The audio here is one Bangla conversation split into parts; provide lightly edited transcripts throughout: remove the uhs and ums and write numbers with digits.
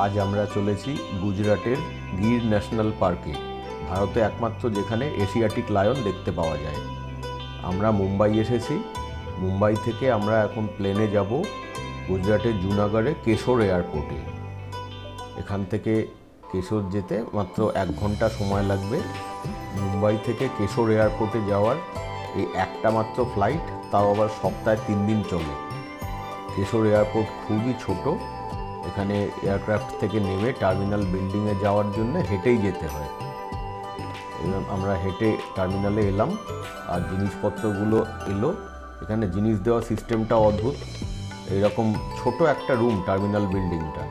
আজ আমরা চলেছি গুজরাটের গির ন্যাশনাল পার্কে, ভারতে একমাত্র যেখানে এশিয়াটিক লায়ন দেখতে পাওয়া যায়। আমরা মুম্বাই এসেছি। মুম্বাই থেকে আমরা এখন প্লেনে যাব গুজরাটের জুনাগড়ে কেশর এয়ারপোর্টে। এখান থেকে কেশর যেতে মাত্র 1 ঘন্টা সময় লাগবে। মুম্বাই থেকে কেশর এয়ারপোর্টে যাওয়ার এই একটা মাত্র ফ্লাইট, তাও আবার সপ্তাহে 3 দিন চলে। কেশর এয়ারপোর্ট খুবই ছোট। এখানে এয়ারক্রাফট থেকে নেমে টার্মিনাল বিল্ডিংয়ে যাওয়ার জন্য হেঁটেই যেতে হয়। এবং আমরা হেঁটে টার্মিনালে এলাম, আর জিনিসপত্রগুলো এলো। এখানে জিনিস দেওয়া সিস্টেমটা অদ্ভুত। এইরকম ছোট একটা রুম টার্মিনাল বিল্ডিংটা।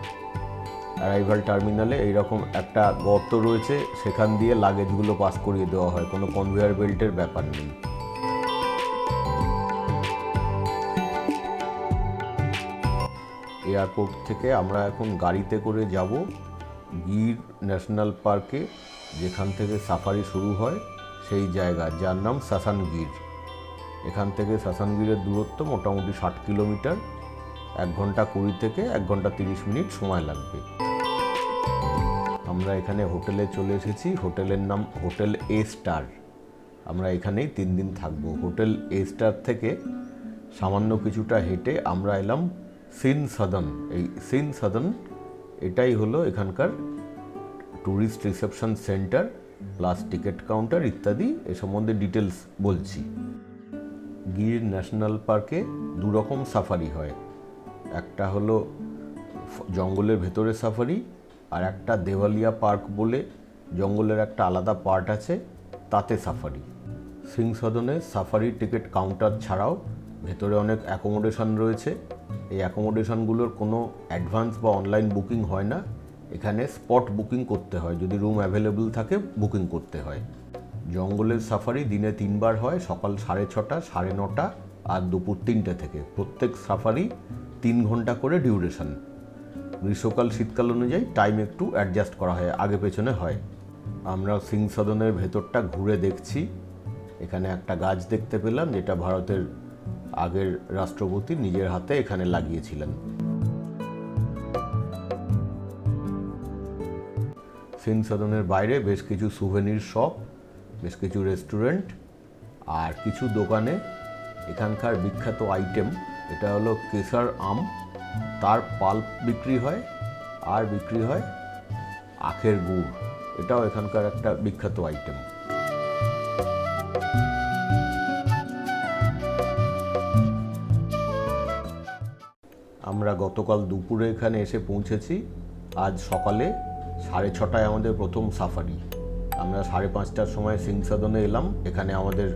অ্যারাইভাল টার্মিনালে এইরকম একটা গর্ত রয়েছে, সেখান দিয়ে লাগেজগুলো পাস করিয়ে দেওয়া হয়। কোনো কনভেয়ার বেল্টের ব্যাপার নেই। এয়ারপোর্ট থেকে আমরা এখন গাড়িতে করে যাব গির ন্যাশনাল পার্কে, যেখান থেকে সাফারি শুরু হয় সেই জায়গা, যার নাম সাসানগির। এখান থেকে সাসানগিরের দূরত্ব মোটামুটি 60 কিলোমিটার। 1 ঘন্টা 20 থেকে 1 ঘন্টা 30 মিনিট সময় লাগবে। আমরা এখানে হোটেলে চলে এসেছি। হোটেলের নাম হোটেল এ স্টার। আমরা এখানেই 3 দিন থাকবো। হোটেল এ স্টার থেকে সামান্য কিছুটা হেঁটে আমরা এলাম সিন সদন। এই সিন সদন এটাই হলো এখানকার tourist reception centre plus ticket counter ইত্যাদি। এ সম্বন্ধে ডিটেলস বলছি। গির ন্যাশনাল পার্কে 2 রকম সাফারি হয়। একটা হলো জঙ্গলের ভেতরে সাফারি, আর একটা দেওয়ালিয়া পার্ক বলে জঙ্গলের একটা আলাদা পার্ট আছে, তাতে সাফারি। সিং সদনে সাফারি টিকিট কাউন্টার ছাড়াও ভেতরে অনেক অ্যাকোমোডেশন রয়েছে। এই অ্যাকোমোডেশনগুলোর কোনো অ্যাডভান্স বা অনলাইন বুকিং হয় না। এখানে স্পট বুকিং করতে হয়, যদি রুম অ্যাভেলেবল থাকে বুকিং করতে হয়। জঙ্গলের সাফারি দিনে 3 বার হয়, সকাল 6:30, 9:30 আর দুপুর 3টে থেকে। প্রত্যেক সাফারি 3 ঘন্টা করে ডিউরেশন। গ্রীষ্মকাল শীতকাল অনুযায়ী টাইম একটু অ্যাডজাস্ট করা হয়, আগে পেছনে হয়। আমরা সিং সদনের ভেতরটা ঘুরে দেখছি। এখানে একটা গাছ দেখতে পেলাম, যেটা ভারতের আগের রাষ্ট্রপতি নিজের হাতে এখানে লাগিয়েছিলেন। সিং সদনের বাইরে বেশ কিছু সুভেনির শপ, বেশ কিছু রেস্টুরেন্ট আর কিছু দোকানে এখানকার বিখ্যাত আইটেম, এটা হলো কেশর আম। তার পাল্প বিক্রি হয়, আর বিক্রি হয় আখের গুড়। এটাও এখানকার একটা বিখ্যাত আইটেম। আমরা গতকাল দুপুরে এখানে এসে পৌঁছেছি। আজ সকালে 6:30টায় আমাদের প্রথম সাফারি। আমরা 5:30টার সময় সিং সদনে এলাম। এখানে আমাদের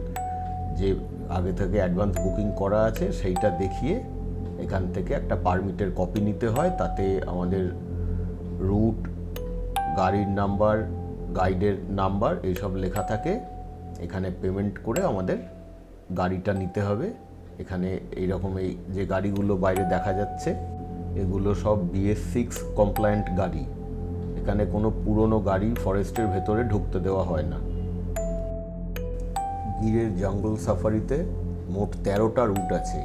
যে আগে থেকে অ্যাডভান্স বুকিং করা আছে সেইটা দেখিয়ে এখান থেকে একটা পারমিটের কপি নিতে হয়। তাতে আমাদের রুট, গাড়ির নাম্বার, গাইডের নাম্বার এইসব লেখা থাকে। এখানে পেমেন্ট করে আমাদের গাড়িটা নিতে হবে। এখানে এইরকম এই যে গাড়িগুলো বাইরে দেখা যাচ্ছে, এগুলো সব BS6 কমপ্লায়েন্ট গাড়ি। এখানে কোনো পুরনো গাড়ি ফরেস্টের ভেতরে ঢুকতে দেওয়া হয় না। গিরের জঙ্গল সাফারিতে মোট 13টা রুট আছে।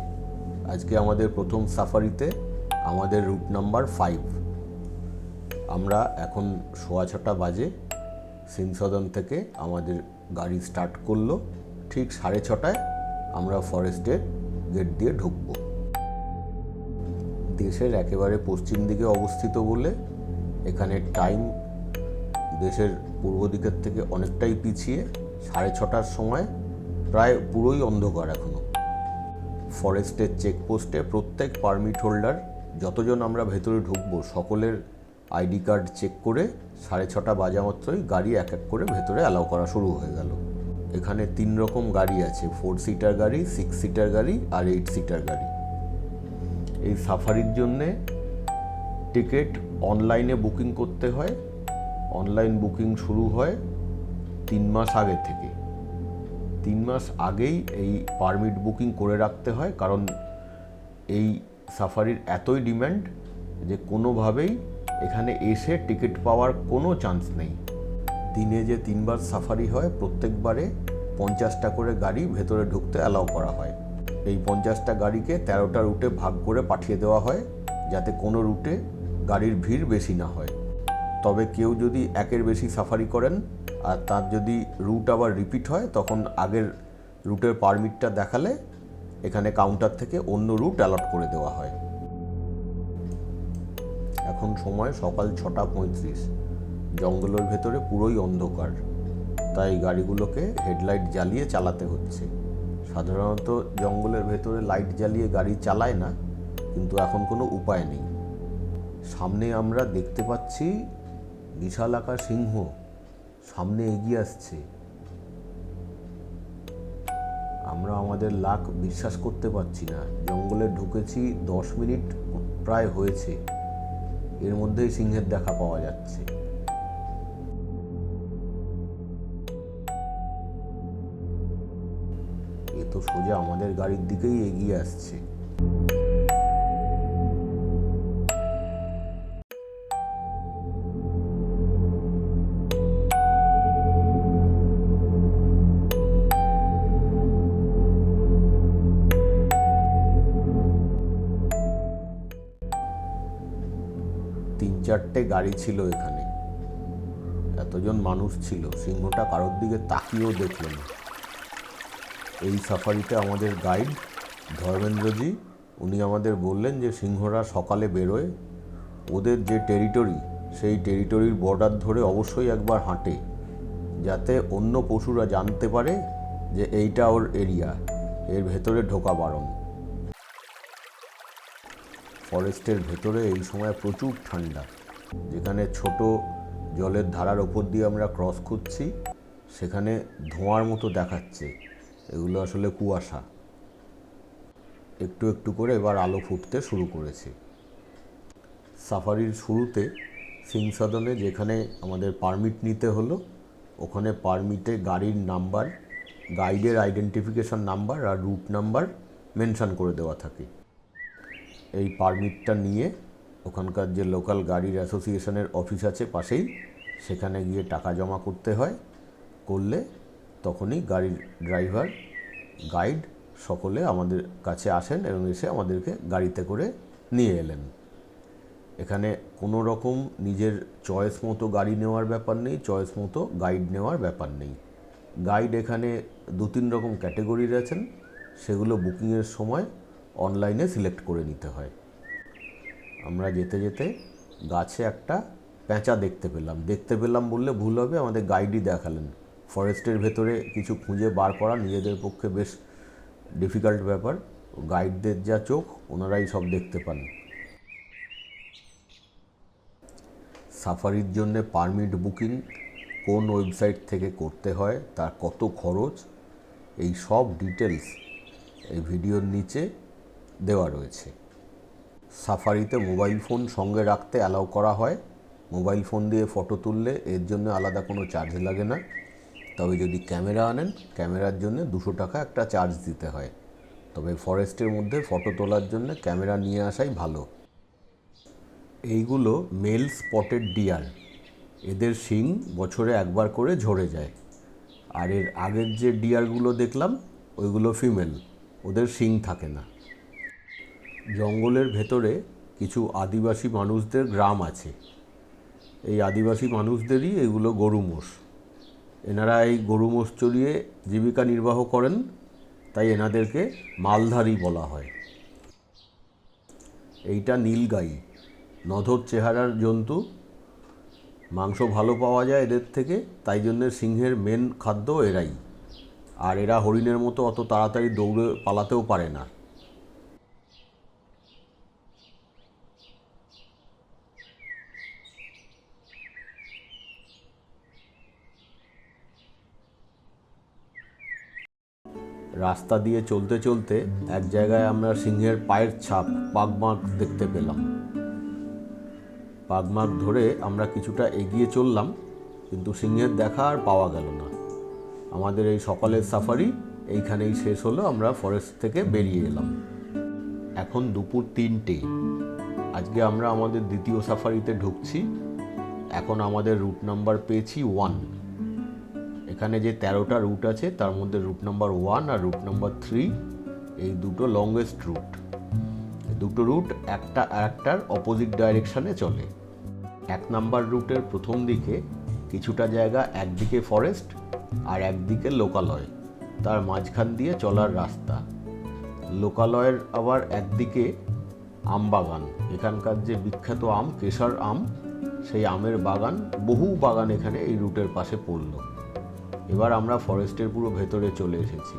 আজকে আমাদের প্রথম সাফারিতে আমাদের রুট নাম্বার 5। আমরা এখন 6:15 বাজে। সিং সদন থেকে আমাদের গাড়ি স্টার্ট করলো। ঠিক 6:30টায় আমরা ফরেস্টের গেট দিয়ে ঢুকব। দেশের একেবারে পশ্চিম দিকে অবস্থিত বলে এখানে টাইম দেশের পূর্ব দিকের থেকে অনেকটাই পিছিয়ে। 6:30টার সময় প্রায় পুরোই অন্ধকার এখনো। ফরেস্টের চেকপোস্টে প্রত্যেক পারমিট হোল্ডার, যতজন আমরা ভেতরে ঢুকবো, সকলের আইডি কার্ড চেক করে 6:30 বাজা মাত্রই গাড়ি এক এক করে ভেতরে অ্যালাউ করা শুরু হয়ে গেল। এখানে 3 রকম গাড়ি আছে, 4 সিটার গাড়ি, 6 সিটার গাড়ি আর 8 সিটার গাড়ি। এই সাফারির জন্যে টিকিট অনলাইনে বুকিং করতে হয়। অনলাইন বুকিং শুরু হয় 3 মাস আগে থেকে। 3 মাস আগেই এই পারমিট বুকিং করে রাখতে হয়, কারণ এই সাফারির এতই ডিম্যান্ড যে কোনোভাবেই এখানে এসে টিকিট পাওয়ার কোনো চান্স নেই। দিনে যে 3 বার সাফারি হয়, প্রত্যেকবারে 50টা করে গাড়ি ভেতরে ঢুকতে অ্যালাউ করা হয়। এই 50টা গাড়িকে 13টা রুটে ভাগ করে পাঠিয়ে দেওয়া হয়, যাতে কোনো রুটে গাড়ির ভিড় বেশি না হয়। তবে কেউ যদি একের বেশি সাফারি করেন আর তার যদি রুট আবার রিপিট হয়, তখন আগের রুটের পারমিটটা দেখালে এখানে কাউন্টার থেকে অন্য রুট অ্যালট করে দেওয়া হয়। এখন সময় সকাল 6:35। জঙ্গলের ভেতরে পুরোই অন্ধকার, তাই গাড়িগুলোকে হেডলাইট জ্বালিয়ে চালাতে হচ্ছে। সাধারণত জঙ্গলের ভেতরে লাইট জ্বালিয়ে গাড়ি চালায় না, কিন্তু এখন কোনো উপায় নেই। সামনে আমরা দেখতে পাচ্ছি বিশালাকার সিংহ সামনে এগিয়ে আসছে। আমরা আমাদের লাক বিশ্বাস করতে পারছি না। জঙ্গলে ঢুকেছি 10 মিনিট প্রায় হয়েছে, এর মধ্যেই সিংহের দেখা পাওয়া যাচ্ছে। এ তো সোজা আমাদের গাড়ির দিকেই এগিয়ে আসছে। তিন চারটে গাড়ি ছিল এখানে, এতজন মানুষ ছিল, সিংহটা কারোর দিকে তাকিয়েও দেখল না। এই সাফারিতে আমাদের গাইড ধর্মেন্দ্রজি, উনি আমাদের বললেন যে সিংহরা সকালে বেরোয়, ওদের যে টেরিটরি সেই টেরিটরির বর্ডার ধরে অবশ্যই একবার হাঁটে, যাতে অন্য পশুরা জানতে পারে যে এইটা ওর এরিয়া, এর ভেতরে ঢোকা বারণ। ফরেস্টের ভেতরে এই সময় প্রচুর ঠান্ডা। যেখানে ছোট জলের ধারার ওপর দিয়ে আমরা ক্রস করছি, সেখানে ধোঁয়ার মতো দেখাচ্ছে, এগুলো আসলে কুয়াশা। একটু একটু করে এবার আলো ফুটতে শুরু করেছে। সাফারির শুরুতে সিংসাদনে যেখানে আমাদের পারমিট নিতে হলো, ওখানে পারমিটে গাড়ির নাম্বার, গাইডের আইডেন্টিফিকেশন নাম্বার আর রুট নাম্বার মেনশন করে দেওয়া থাকে। এই পারমিটটা নিয়ে ওখানকার যে লোকাল গাড়ির অ্যাসোসিয়েশনের অফিস আছে পাশেই, সেখানে গিয়ে টাকা জমা করতে হয়। করলে তখনই গাড়ির ড্রাইভার, গাইড সকলে আমাদের কাছে আসেন এবং এসে আমাদেরকে গাড়িতে করে নিয়ে এলেন। এখানে কোনো রকম নিজের চয়েস মতো গাড়ি নেওয়ার ব্যাপার নেই, চয়েস মতো গাইড নেওয়ার ব্যাপার নেই। গাইড এখানে 2-3 রকম ক্যাটেগরির আছেন, সেগুলো বুকিংয়ের সময় অনলাইনে সিলেক্ট করে নিতে হয়। আমরা যেতে যেতে গাছে একটা পেঁচা দেখতে পেলাম বললে ভুল হবে, আমাদের গাইডই দেখালেন। ফরেস্টের ভেতরে কিছু খুঁজে বার করা নিজেদের পক্ষে বেশ ডিফিকাল্ট ব্যাপার, গাইডদের যা চোখ ওনারাই সব দেখতে পান। সাফারির জন্য পারমিট বুকিং কোন ওয়েবসাইট থেকে করতে হয়, তার কত খরচ, এই সব ডিটেলস এই ভিডিওর নিচে দেওয়া রয়েছে। সাফারিতে মোবাইল ফোন সঙ্গে রাখতে অ্যালাউ করা হয়। মোবাইল ফোন দিয়ে ফটো তুললে এর জন্য আলাদা কোনো চার্জ লাগে না। তবে যদি ক্যামেরা আনেন, ক্যামেরার জন্য 200 টাকা একটা চার্জ দিতে হয়। তবে ফরেস্টের মধ্যে ফটো তোলার জন্য ক্যামেরা নিয়ে আসাই ভালো। এইগুলো মেল স্পটেড ডিয়ার, এদের শিং বছরে একবার করে ঝরে যায়। আর এর আগের যে ডিয়ারগুলো দেখলাম ওইগুলো ফিমেল, ওদের শিং থাকে না। জঙ্গলের ভেতরে কিছু আদিবাসী মানুষদের গ্রাম আছে, এই আদিবাসী মানুষদেরই এগুলো গরু মোষ। এনারা এই গরু মোষ চড়িয়ে জীবিকা নির্বাহ করেন, তাই এনাদেরকে মালধারী বলা হয়। এইটা নীলগাই, নধর চেহারার জন্তু, মাংস ভালো পাওয়া যায় এদের থেকে, তাই জন্য সিংহের মেন খাদ্য এরাই। আর এরা হরিণের মতো অত তাড়াতাড়ি দৌড়ে পালাতেও পারে না। রাস্তা দিয়ে চলতে চলতে এক জায়গায় আমরা সিংহের পায়ের ছাপ, পাগমার্ক দেখতে পেলাম। পাগমার্ক ধরে আমরা কিছুটা এগিয়ে চললাম, কিন্তু সিংহের দেখা আর পাওয়া গেল না। আমাদের এই সকালের সাফারি এইখানেই শেষ হলো, আমরা ফরেস্ট থেকে বেরিয়ে এলাম। এখন দুপুর 3টে। আজকে আমরা আমাদের দ্বিতীয় সাফারিতে ঢুকছি। এখন আমাদের রুট নাম্বার পেয়েছি 1। এখানে যে 13টা রুট আছে তার মধ্যে রুট নাম্বার 1 আর রুট নাম্বার 3 এই দুটো লংগেস্ট রুট। দুটো রুট একটা আরেকটার অপোজিট ডাইরেকশানে চলে। 1 নাম্বার রুটের প্রথম দিকে কিছুটা জায়গা একদিকে ফরেস্ট আর একদিকে লোকালয়, তার মাঝখান দিয়ে চলার রাস্তা। লোকালয়ের আবার একদিকে আম বাগান, এখানকার যে বিখ্যাত আম কেশর আম, সেই আমের বাগান, বহু বাগান এখানে এই রুটের পাশে পড়ল। এবার আমরা ফরেস্টের পুরো ভেতরে চলে এসেছি।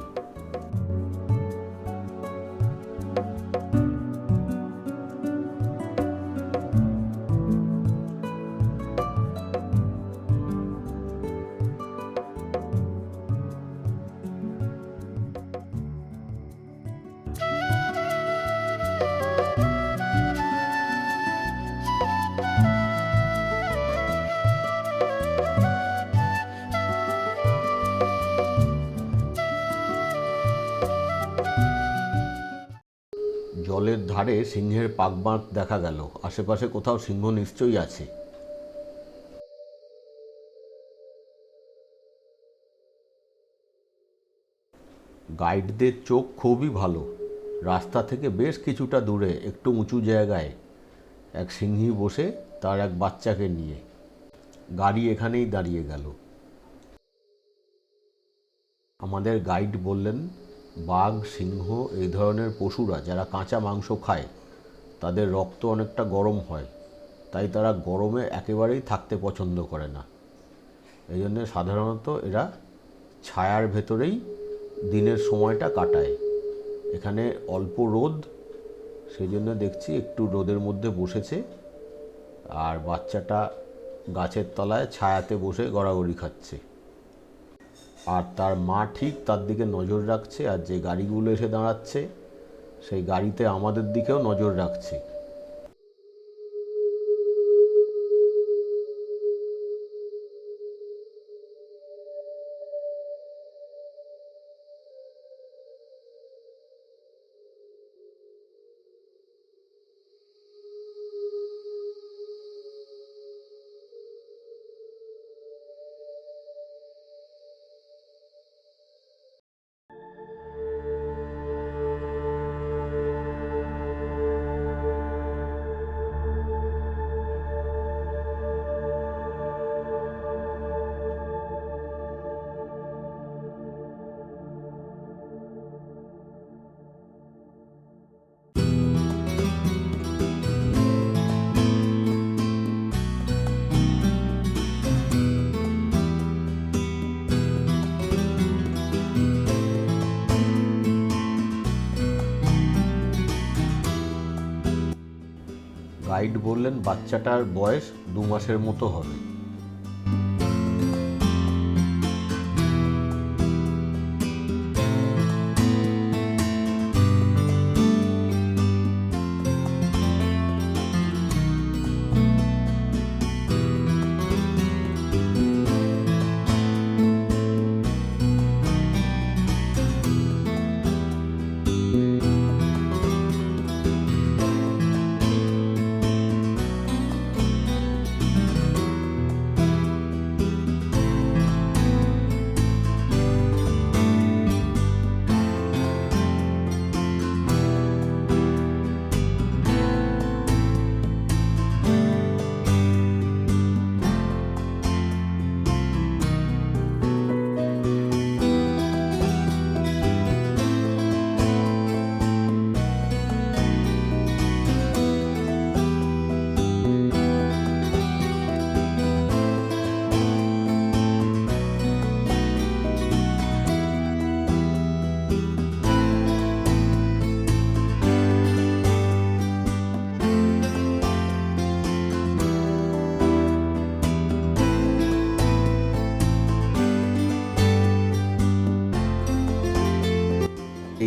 জলের ধারে সিংহের পাকবাঁধ দেখা গেল, আশেপাশে কোথাও সিংহ নিশ্চয়ই আছে। গাইডদের চোখ খুবই ভালো। রাস্তা থেকে বেশ কিছুটা দূরে একটু উঁচু জায়গায় এক সিংহী বসে তার এক বাচ্চাকে নিয়ে। গাড়ি এখানেই দাঁড়িয়ে গেল। আমাদের গাইড বললেন, বাঘ, সিংহ এই ধরনের পশুরা যারা কাঁচা মাংস খায় তাদের রক্ত অনেকটা গরম হয়, তাই তারা গরমে একেবারেই থাকতে পছন্দ করে না। এই জন্যে সাধারণত এরা ছায়ার ভেতরেই দিনের সময়টা কাটায়। এখানে অল্প রোদ, সেই জন্য দেখছি একটু রোদের মধ্যে বসেছে, আর বাচ্চাটা গাছের তলায় ছায়াতে বসে গড়াগড়ি খাচ্ছে। আর তার মা ঠিক তার দিকে নজর রাখছে, আর যে গাড়িগুলো এসে দাঁড়াচ্ছে সেই গাড়িতে আমাদের দিকেও নজর রাখছে। গাইড বললেন বাচ্চাটার বয়স 2 মাসের মতো হবে।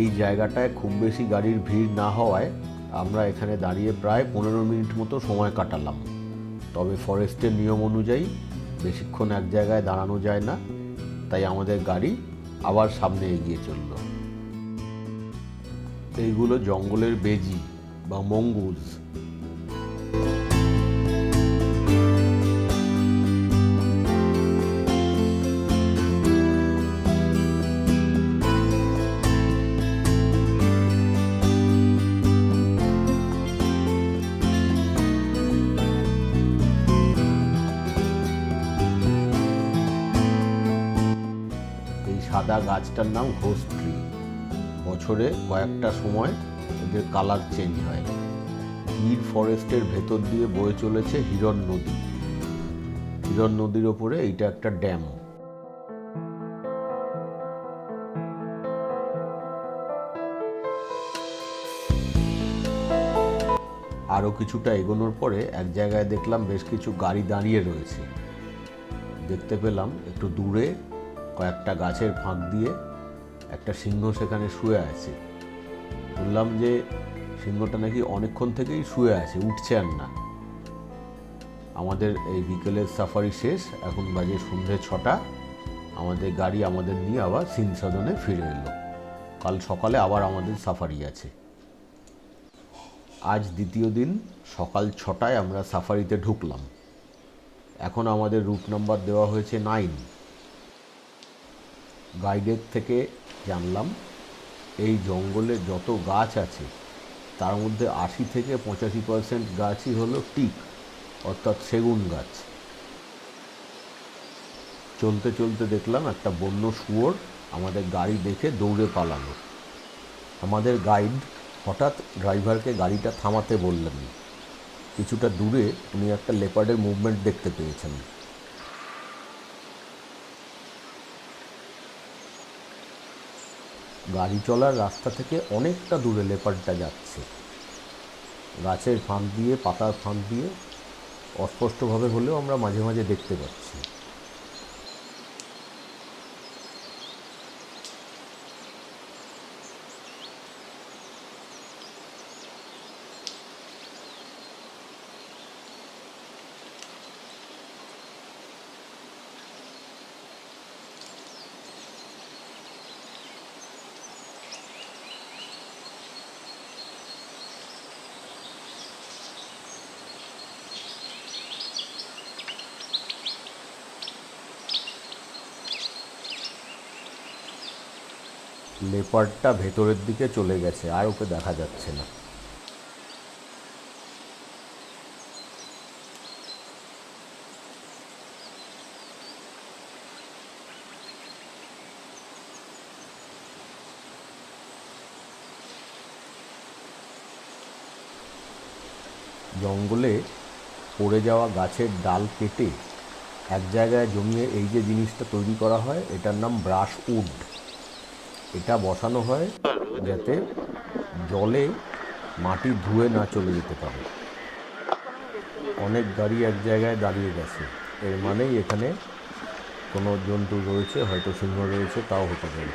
এই জায়গাটায় খুব বেশি গাড়ির ভিড় না হওয়ায় আমরা এখানে দাঁড়িয়ে প্রায় 15 মিনিট মতো সময় কাটালাম। তবে ফরেস্টের নিয়ম অনুযায়ী বেশিক্ষণ এক জায়গায় দাঁড়ানো যায় না, তাই আমাদের গাড়ি আবার সামনে এগিয়ে চলল। এইগুলো জঙ্গলের বেজি বা মঙ্গুস। সাদা গাছটার নাম ঘোষ ট্রি। বছরে কয়েকটা সময় এদের কালার চেঞ্জ হয়। গির ফরেস্টের ভেতর দিয়ে বয়ে চলেছে হিরণ নদী। হিরণ নদীর ওপরে এইটা একটা ড্যাম। আরও কিছুটা এগোনোর পরে এক জায়গায় দেখলাম বেশ কিছু গাড়ি দাঁড়িয়ে রয়েছে। দেখতে পেলাম একটু দূরে কয়েকটা গাছের ফাঁক দিয়ে একটা সিংহ সেখানে শুয়ে আছে। শুনলাম যে সিংহটা নাকি অনেকক্ষণ থেকেই শুয়ে আছে, উঠছে আর না। আমাদের এই বিকেলের সাফারি শেষ, এখন বাজে সন্ধ্যে 6টা। আমাদের গাড়ি আমাদের নিয়ে আবার সিনসাদনে ফিরে এলো। কাল সকালে আবার আমাদের সাফারি আছে। আজ দ্বিতীয় দিন, সকাল 6টায় আমরা সাফারিতে ঢুকলাম। এখন আমাদের রুট নাম্বার দেওয়া হয়েছে 9। গাইডের থেকে জানলাম এই জঙ্গলে যত গাছ আছে তার মধ্যে 80 থেকে 85% গাছই হলো টিক, অর্থাৎ সেগুন গাছ। চলতে চলতে দেখলাম একটা বন্য শুয়োর আমাদের গাড়ি দেখে দৌড়ে পালালো। আমাদের গাইড হঠাৎ ড্রাইভারকে গাড়িটা থামাতে বললেন। কিছুটা দূরে উনি একটা লেপার্ডের মুভমেন্ট দেখতে পেয়েছেন। গাড়ি চলার রাস্তা থেকে অনেকটা দূরে লেপার্ডটা যাচ্ছে, গাছের ফাঁক দিয়ে, পাতার ফাঁক দিয়ে। অস্পষ্টভাবে হলেও আমরা মাঝে মাঝে দেখতে পাচ্ছি। লেপার্ডটা ভেতরের দিকে চলে গেছে, আর ওকে দেখা যাচ্ছে না। জঙ্গলে পড়ে যাওয়া গাছের ডাল কেটে এক জায়গায় জমিয়ে এই যে জিনিসটা তৈরি করা হয়, এটার নাম ব্রাশ উড। এটা বসানো হয় যাতে জলে মাটি ধুয়ে না চলে যেতে পারে। অনেক গাড়ি এক জায়গায় দাঁড়িয়ে গেছে, এর মানেই এখানে কোনো জন্তু রয়েছে, হয়তো সিংহ রয়েছে, তাও হতে পারে।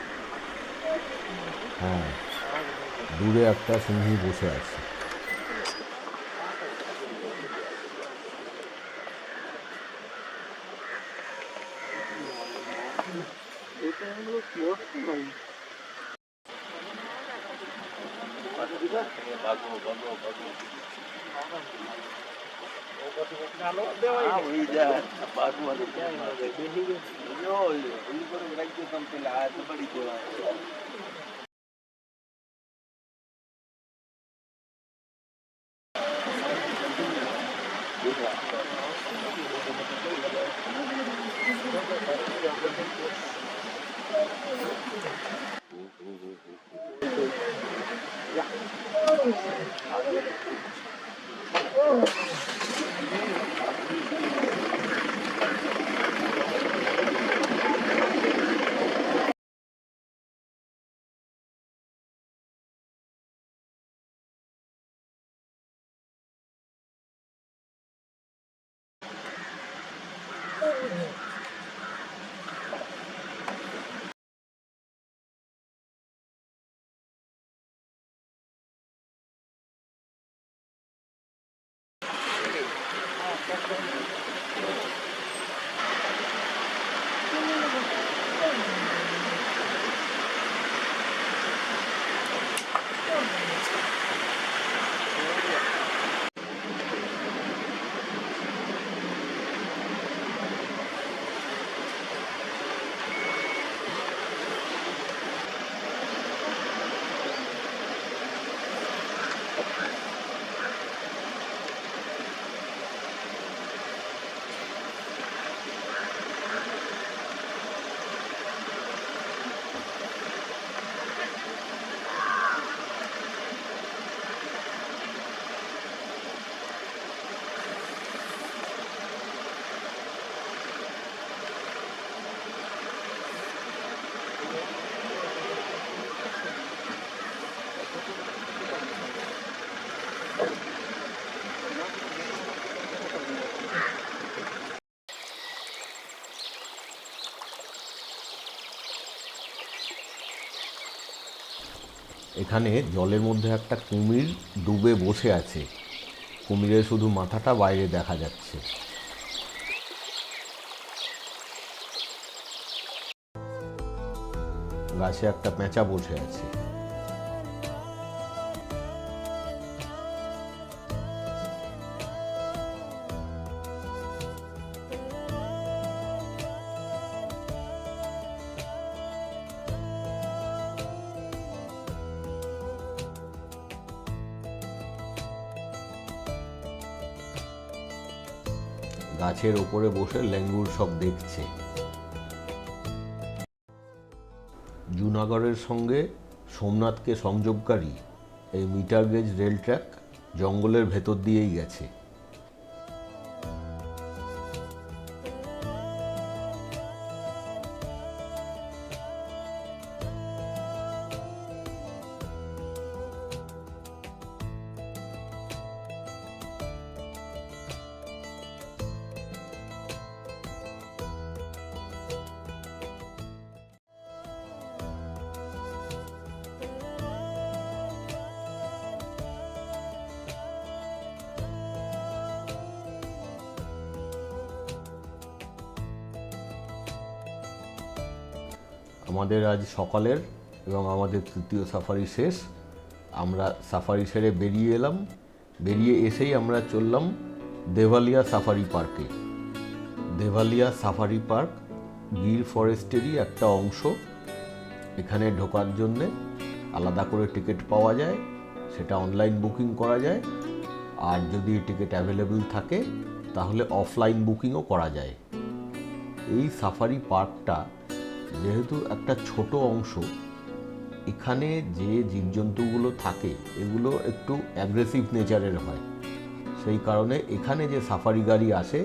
হ্যাঁ, দূরে একটা সিংহী বসে আছে। এখানে জলের মধ্যে একটা কুমির ডুবে বসে আছে। কুমিরের শুধু মাথাটা বাইরে দেখা যাচ্ছে। গাছে একটা পেঁচা বসে আছে। গাছের ওপরে বসে লেঙ্গুর সব দেখছে। জুনাগড়ের সঙ্গে সোমনাথকে সংযোগকারী এই মিটার গেজ রেল ট্র্যাক জঙ্গলের ভেতর দিয়েই গেছে। আমাদের আজ সকালের এবং আমাদের তৃতীয় সাফারি শেষ। আমরা সাফারি সেরে বেরিয়ে এলাম। বেরিয়ে এসেই আমরা চললাম দেভালিয়া সাফারি পার্কে। দেভালিয়া সাফারি পার্ক গির ফরেস্টেরই একটা অংশ। এখানে ঢোকার জন্যে আলাদা করে টিকিট পাওয়া যায়, সেটা অনলাইন বুকিং করা যায়। আর যদি টিকিট অ্যাভেলেবল থাকে তাহলে অফলাইন বুকিংও করা যায়। এই সাফারি পার্কটা যেহেতু একটা ছোট অংশ, এখানে যে জীবজন্তুগুলো থাকে এগুলো একটু অ্যাগ্রেসিভ নেচারের হয়। সেই কারণে এখানে যে সাফারি গাড়ি আসে,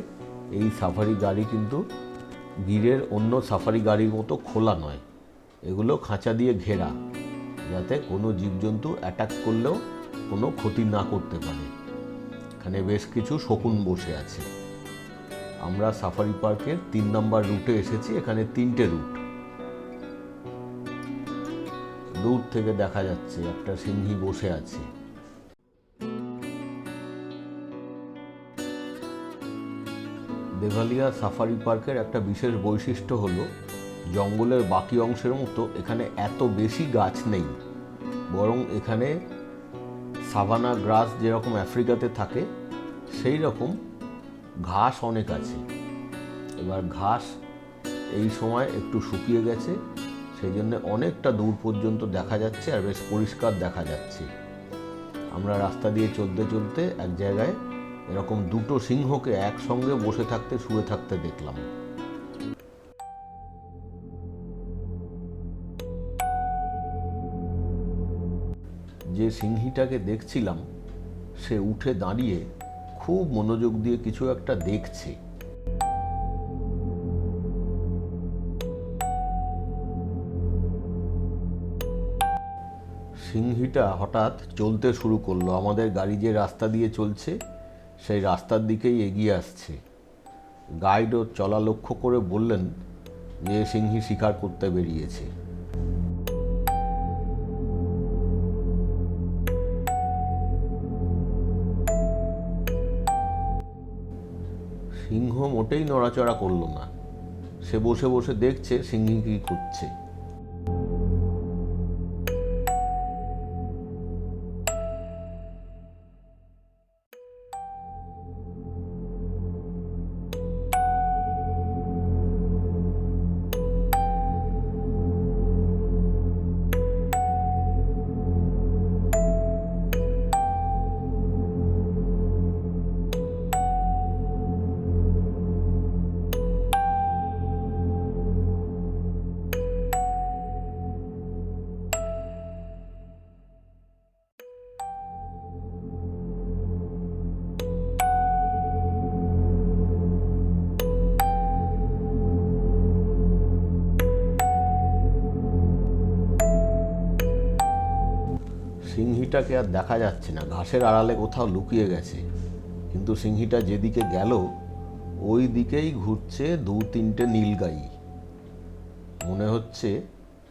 এই সাফারি গাড়ি কিন্তু গিরের অন্য সাফারি গাড়ির মতো খোলা নয়। এগুলো খাঁচা দিয়ে ঘেরা, যাতে কোনো জীবজন্তু অ্যাটাক করলেও কোনো ক্ষতি না করতে পারে। এখানে বেশ কিছু শকুন বসে আছে। আমরা সাফারি পার্কের 3 নম্বর রুটে এসেছি। এখানে 3টে রুট। দূর থেকে দেখা যাচ্ছে একটা সিংহী বসে আছে। দেভালিয়া সাফারি পার্কের একটা বিশেষ বৈশিষ্ট্য হলো জঙ্গলের বাকি অংশের মতো এখানে এত বেশি গাছ নেই, বরং এখানে সাভানা গ্রাস যেরকম আফ্রিকাতে থাকে সেই রকম ঘাস অনেক আছে। এবার ঘাস এই সময় একটু শুকিয়ে গেছে, সেই জন্য অনেকটা দূর পর্যন্ত দেখা যাচ্ছে আর বেশ পরিষ্কার দেখা যাচ্ছে। আমরা রাস্তা দিয়ে চলতে চলতে এক জায়গায় এরকম 2টো সিংহকে একসঙ্গে বসে থাকতে শুয়ে থাকতে দেখলাম। যে সিংহীটাকে দেখছিলাম সে উঠে দাঁড়িয়ে খুব মনোযোগ দিয়ে কিছু একটা দেখছে। সিংহীটা হঠাৎ চলতে শুরু করলো। আমাদের গাড়ি যে রাস্তা দিয়ে চলছে সেই রাস্তার দিকেই এগিয়ে আসছে। গাইড ওর চলা লক্ষ্য করে বললেন যে সিংহী শিকার করতে বেরিয়েছে। সিংহ মোটেই নড়াচড়া করলো না। সে বসে বসে দেখছে সিংহী কি করছে। সিংহীটাকে আর দেখা যাচ্ছে না, ঘাসের আড়ালে কোথাও লুকিয়ে গেছে। কিন্তু সিংহীটা যেদিকে গেল ওই দিকেই ঘুরছে 2-3টে নীলগাই। মনে হচ্ছে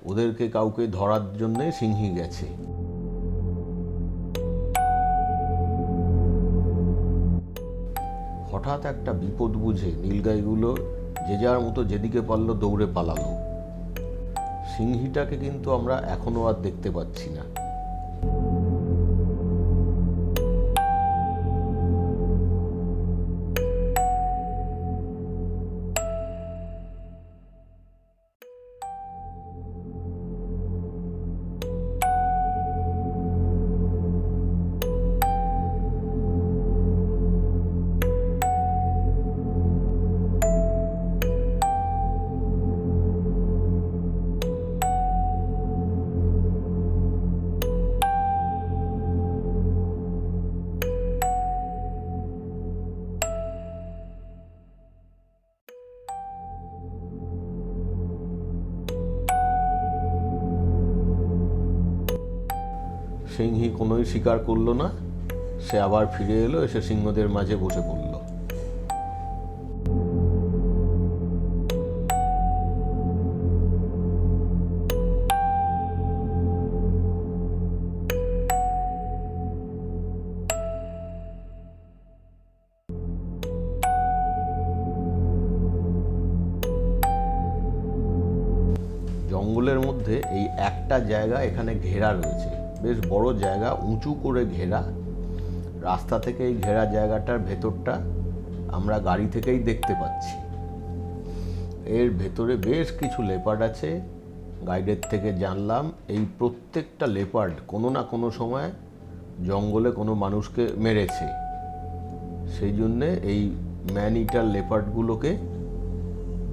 ওদেরকে কাউকে ধরার জন্যে সিংহী গেছে। হঠাৎ একটা বিপদ বুঝে নীলগাইগুলো যে যার মতো যেদিকে পারল দৌড়ে পালালো। সিংহীটাকে কিন্তু আমরা এখনো আর দেখতে পাচ্ছি না। সিংহী কোনোই শিকার করলো না। সে আবার ফিরে এলো, এসে সিংহদের মাঝে বসে পড়ল। জঙ্গলের মধ্যে এই একটা জায়গা এখানে ঘেরা রয়েছে, বেশ বড় জায়গা, উঁচু করে ঘেরা। রাস্তা থেকে এই ঘেরা জায়গাটার ভেতরটা আমরা গাড়ি থেকেই দেখতে পাচ্ছি। এর ভেতরে বেশ কিছু লেপার্ড আছে। গাইডের থেকে জানলাম এই প্রত্যেকটা লেপার্ড কোনো না কোনো সময় জঙ্গলে কোনো মানুষকে মেরেছে। সেই জন্যে এই ম্যান ইটার লেপার্ডগুলোকে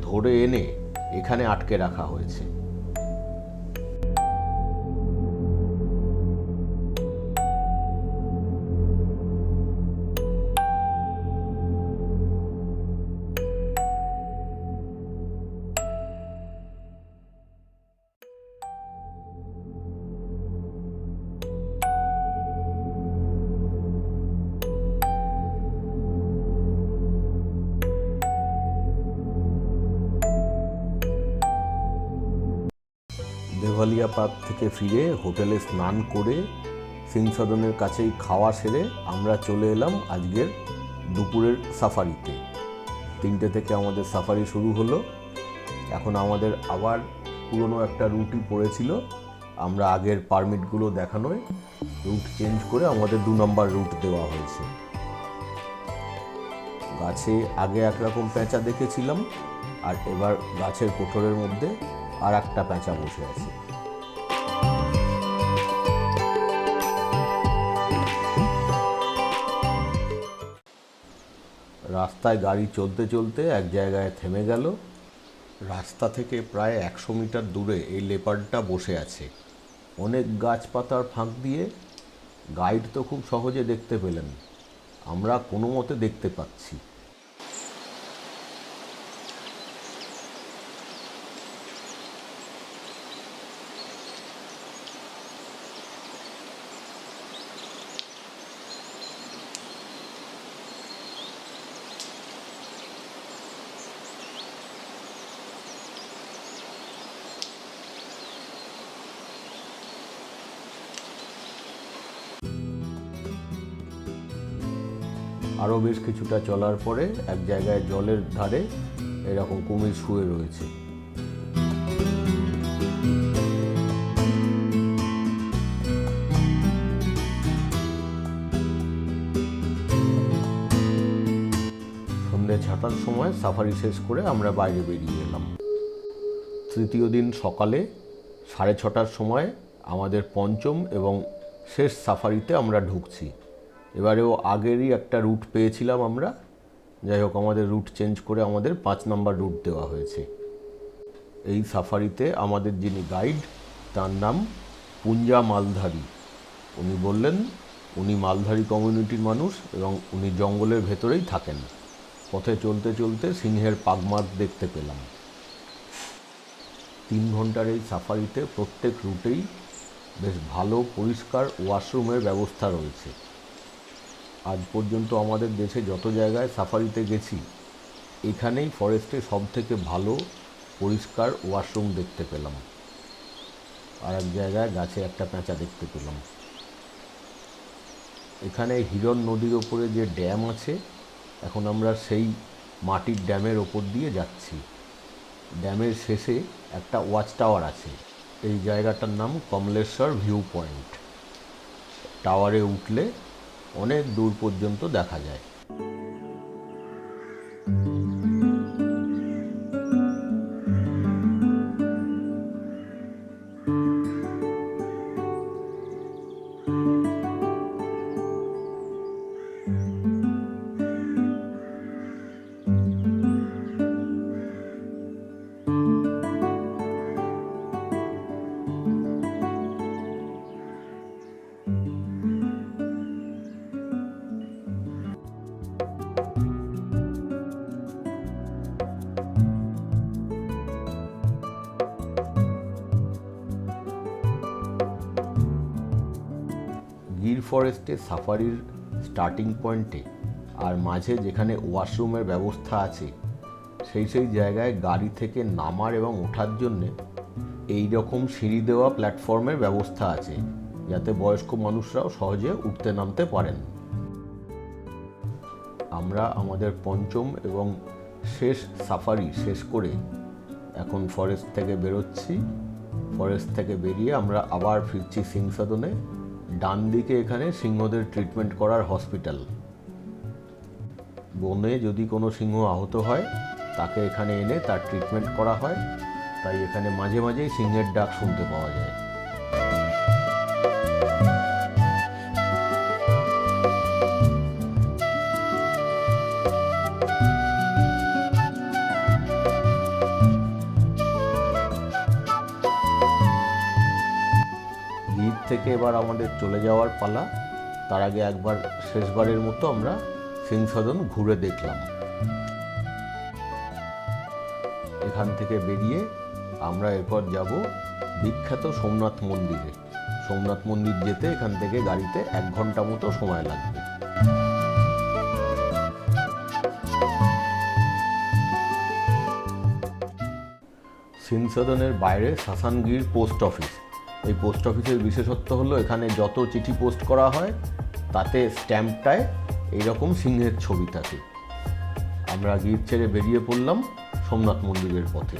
ধরে এনে এখানে আটকে রাখা হয়েছে। দেভালিয়া পার্ক থেকে ফিরে হোটেলে স্নান করে সিংসদনের কাছেই খাওয়া সেরে আমরা চলে এলাম আজকের দুপুরের সাফারিতে। 3টে থেকে আমাদের সাফারি শুরু হলো। এখন আমাদের আবার পুরনো একটা রুটই পড়েছিল। আমরা আগের পারমিটগুলো দেখানোয় রুট চেঞ্জ করে আমাদের 2 নম্বর রুট দেওয়া হয়েছে। গাছে আগে একরকম পেঁচা দেখেছিলাম, আর এবার গাছের কোঠরের মধ্যে আর একটা পেঁচা বসে আছে। রাস্তায় গাড়ি চলতে চলতে এক জায়গায় থেমে গেল। রাস্তা থেকে প্রায় 100 মিটার দূরে এই লেপার্ডটা বসে আছে। অনেক গাছপাতার ফাঁক দিয়ে। গাইড তো খুব সহজে দেখতে পেলেন, আমরা কোনো মতে দেখতে পাচ্ছি। আরও বেশ কিছুটা চলার পরে এক জায়গায় জলের ধারে এরকম কুমির শুয়ে রয়েছে। সন্ধ্যে 6টার সময় সাফারি শেষ করে আমরা বাইরে বেরিয়ে এলাম। তৃতীয় দিন সকালে 6:30টার সময় আমাদের পঞ্চম এবং শেষ সাফারিতে আমরা ঢুকছি। এবারেও আগেরই একটা রুট পেয়েছিলাম আমরা, যাই হোক আমাদের রুট চেঞ্জ করে আমাদের 5 নম্বর রুট দেওয়া হয়েছে। এই সাফারিতে আমাদের যিনি গাইড তার নাম পুঞ্জা মালধারী। উনি বললেন উনি মালধারী কমিউনিটির মানুষ এবং উনি জঙ্গলের ভেতরেই থাকেন। পথে চলতে চলতে সিংহের পাগমার্ক দেখতে পেলাম। 3 ঘন্টার এই সাফারিতে প্রত্যেক রুটেই বেশ ভালো পরিষ্কার ওয়াশরুমের ব্যবস্থা রয়েছে। আজ পর্যন্ত আমাদের দেশে যত জায়গায় সাফারিতে গেছি, এখানেই ফরেস্টে সব থেকে ভালো পরিষ্কার ওয়াশরুম দেখতে পেলাম। আর এক জায়গায় গাছে একটা পেঁচা দেখতে পেলাম। এখানে হিরণ নদীর ওপরে যে ড্যাম আছে, এখন আমরা সেই মাটির ড্যামের ওপর দিয়ে যাচ্ছি। ড্যামের শেষে একটা ওয়াচ টাওয়ার আছে। এই জায়গাটার নাম কমলেশ্বর ভিউ পয়েন্ট। টাওয়ারে উঠলে অনেক দূর পর্যন্ত দেখা যায়। গির ফরেস্টে সাফারির স্টার্টিং পয়েন্টে আর মাঝে যেখানে ওয়াশরুমের ব্যবস্থা আছে সেই জায়গায় গাড়ি থেকে নামার এবং ওঠার জন্যে এই রকম সিঁড়ি দেওয়া প্ল্যাটফর্মের ব্যবস্থা আছে, যাতে বয়স্ক মানুষরাও সহজে উঠতে নামতে পারেন। আমরা আমাদের পঞ্চম এবং শেষ সাফারি শেষ করে এখন ফরেস্ট থেকে বেরোচ্ছি। ফরেস্ট থেকে বেরিয়ে আমরা আবার ফিরছি সিংসদনে। ডান দিকে এখানে সিংহদের ট্রিটমেন্ট করার হসপিটাল। বনে যদি কোনো সিংহ আহত হয় তাকে এখানে এনে তার ট্রিটমেন্ট করা হয়, তাই এখানে মাঝে মাঝেই সিংহের ডাক শুনতে পাওয়া যায়। গির থেকে এবার আমাদের চলে যাওয়ার পালা। তার আগে একবার শেষবারের মতো আমরা সিংসদন ঘুরে দেখলাম। এখান থেকে বেরিয়ে আমরা এরপর যাব বিখ্যাত সোমনাথ মন্দিরে। সোমনাথ মন্দির যেতে এখান থেকে গাড়িতে 1 ঘন্টা মতো সময় লাগবে। সিংসদনের বাইরে সাসানগির পোস্ট অফিস। এই পোস্ট অফিসের বিশেষত্ব হলো এখানে যত চিঠি পোস্ট করা হয় তাতে স্ট্যাম্পটায় এইরকম সিংহের ছবি থাকে। আমরা গির ছেড়ে বেরিয়ে পড়লাম সোমনাথ মন্দিরের পথে।